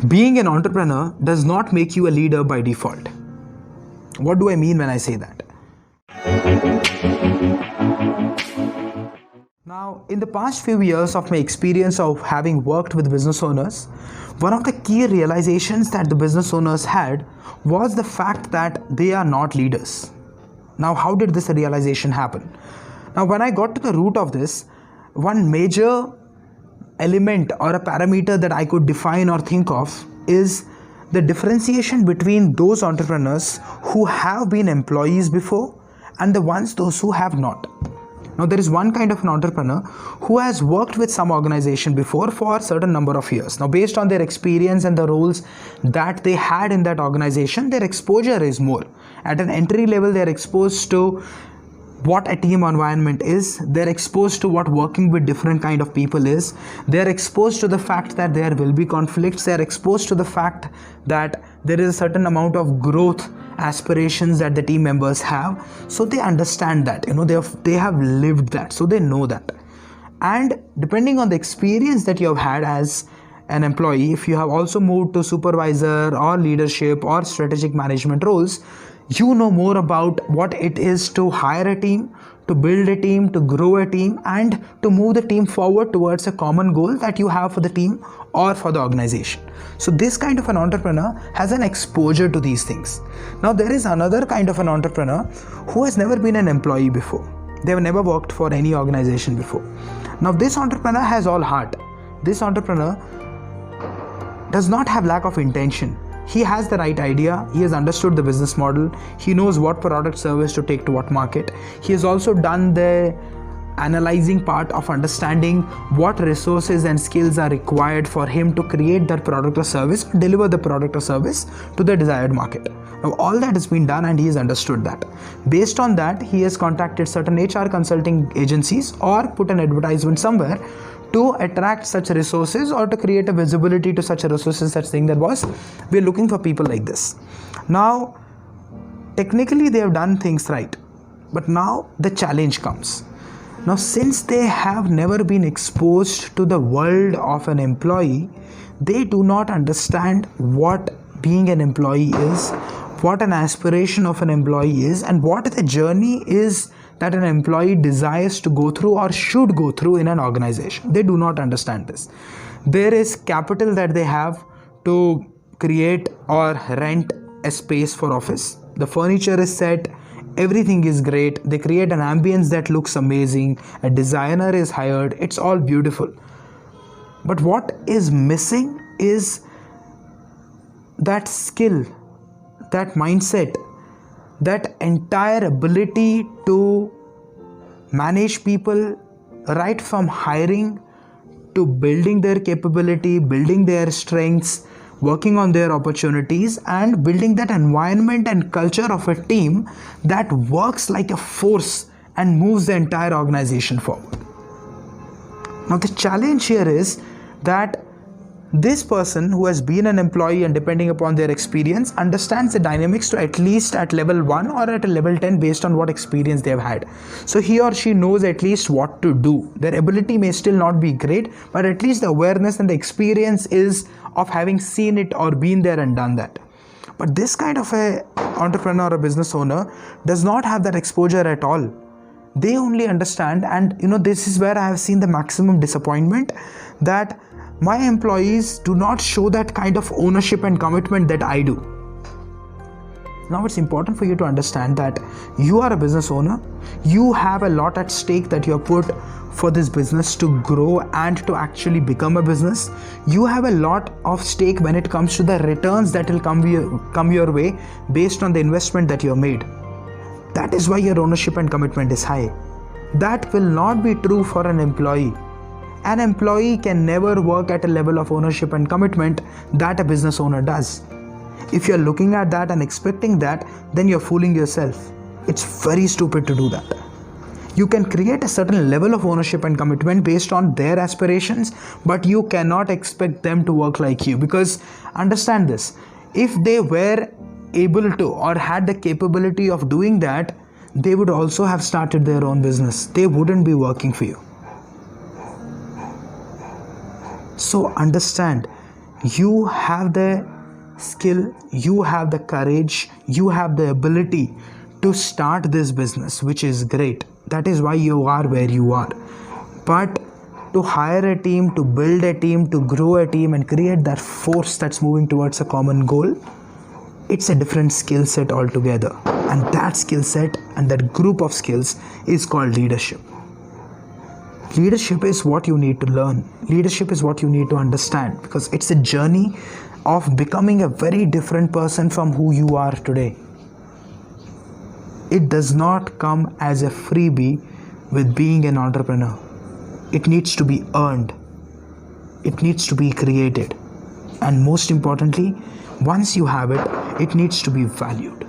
Being an entrepreneur does not make you a leader by default. What do I mean when I say that? Now, in the past few years of my experience of having worked with business owners, one of the key realizations that the business owners had was the fact that they are not leaders. Now, how did this realization happen? Now, when I got to the root of this, one major element or a parameter that I could define or think of is the differentiation between those entrepreneurs who have been employees before and those who have not. Now, there is one kind of an entrepreneur who has worked with some organization before for a certain number of years. Now, based on their experience and the roles that they had in that organization, their exposure is more. At an entry level, they are exposed to what a team environment is, they're exposed to what working with different kind of people is, they're exposed to the fact that there will be conflicts, they're exposed to the fact that there is a certain amount of growth aspirations that the team members have. So they understand that, they have lived that, so they know that. And depending on the experience that you have had as an employee, if you have also moved to supervisor or leadership or strategic management roles, you know more about what it is to hire a team, to build a team, to grow a team, and to move the team forward towards a common goal that you have for the team or for the organization. So this kind of an entrepreneur has an exposure to these things. Now, there is another kind of an entrepreneur who has never been an employee before. They have never worked for any organization before. Now, this entrepreneur has all heart. This entrepreneur does not have lack of intention. He has the right idea, he has understood the business model, he knows what product service to take to what market. He has also done the analyzing part of understanding what resources and skills are required for him to create that product or service, deliver the product or service to the desired market. Now, all that has been done and he has understood that. Based on that, he has contacted certain HR consulting agencies or put an advertisement somewhere to attract such resources or to create a visibility to such resources, such thing that was, we're looking for people like this. Now, technically they have done things right, but now the challenge comes. Now, since they have never been exposed to the world of an employee, they do not understand what being an employee is, what an aspiration of an employee is, and what the journey is that an employee desires to go through or should go through in an organization. They do not understand this. There is capital that they have to create or rent a space for office. The furniture is set, everything is great. They create an ambience that looks amazing. A designer is hired. It's all beautiful. But what is missing is that skill, that mindset, that entire ability to manage people, right from hiring to building their capability, building their strengths, working on their opportunities, and building that environment and culture of a team that works like a force and moves the entire organization forward. Now, the challenge here is that this person who has been an employee and depending upon their experience understands the dynamics to at least at level 1 or at a level 10 based on what experience they have had. So he or she knows at least what to do. Their ability may still not be great, but at least the awareness and the experience is of having seen it or been there and done that. But this kind of a entrepreneur or business owner does not have that exposure at all. They only understand, and this is where I have seen the maximum disappointment, that my employees do not show that kind of ownership and commitment that I do. Now, it's important for you to understand that you are a business owner. You have a lot at stake that you have put for this business to grow and to actually become a business. You have a lot of stake when it comes to the returns that will come your way based on the investment that you have made. That is why your ownership and commitment is high. That will not be true for an employee. An employee can never work at a level of ownership and commitment that a business owner does. If you're looking at that and expecting that, then you're fooling yourself. It's very stupid to do that. You can create a certain level of ownership and commitment based on their aspirations, but you cannot expect them to work like you, because understand this, if they were able to or had the capability of doing that, they would also have started their own business. They wouldn't be working for you. So understand, You have the skill, you have the courage, you have the ability to start this business, which is great. That is why you are where you are. But to hire a team, to build a team, to grow a team, and create that force that's moving towards a common goal, it's a different skill set altogether. And that skill set and that group of skills is called leadership. Leadership is what you need to learn. Leadership is what you need to understand, because it's a journey of becoming a very different person from who you are today. It does not come as a freebie with being an entrepreneur. It needs to be earned. It needs to be created. And most importantly, once you have it, it needs to be valued.